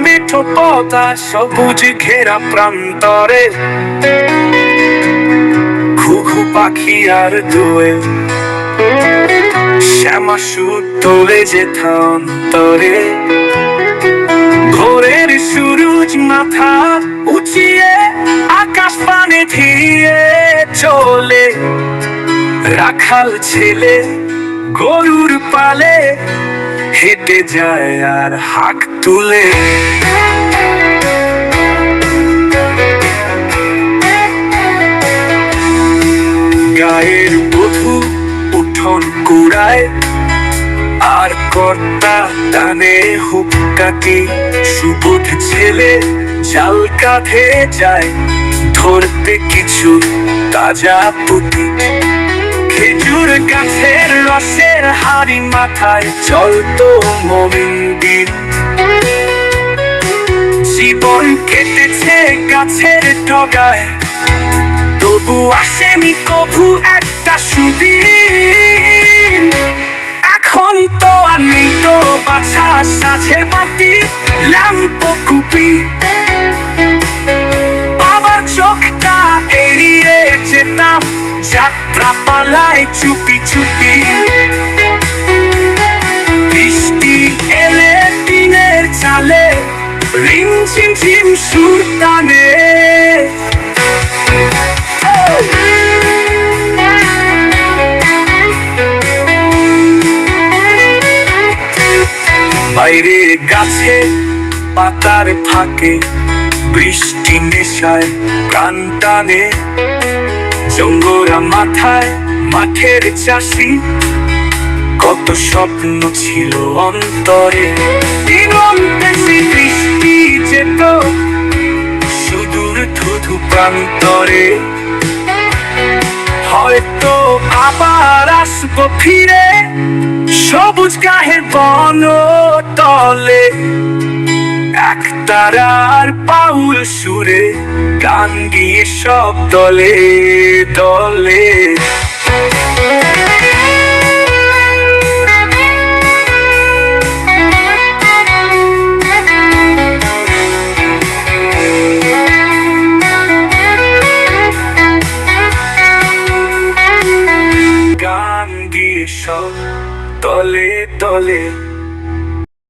মেঠো পথা সবুজ ঘেরা প্রান্তরে, ঘুঘু পাখি আর দোয়েল শ্যামা সুর তোলে যেথা অন্তরে। ভোরের সুরুজ মাথা উঁচিয়ে আকাশ পানে ধীরে চলে, রাখাল ছেলে গরুর পালে হেঁটে যায় আর হাঁক তুলে। গায়ের বধূ উঠোন কুড়ায় আর কর্তা টানে হুক্কাটি, সুবোধ ছেলে জাল কাঁধে যায় ধরতে কিছু তাজা পুঁটি। খেজুর গাছের রসের হাড়ি মাথায় চলতো মমিন্দির, জীবন কেটেছে গাছের ডগায় তবু আসেনি কভু একটা সুদিন। এখন তো আর নেই তো বাছা সাথে মাটি ল্যাম্প কুপি, বাবার চোখটা এড়িয়ে যেতাম যাত্রা পালায় চুপি চুপি। বৃষ্টি এলে টিনের চালে রিম ঝিম ঝিম সুর টানে। বাইরে গাছে পাতার ফাঁকে বৃষ্টি নেশায় প্রাণ টানে, জঙ্গরা মাথায় মাঠের চাষি কত স্বপ্ন ছিল অন্তরে। দিগন্তে বৃষ্টি যেত সুদূর ধুধু প্রান্তরে, হয়তো আবার আসবো ফিরে সবুজ গায়ের বন তলে, একতারার পাউল সুরে গান গিয়ে সব দলে দলে। গান গিয়ে সব দলে দলে।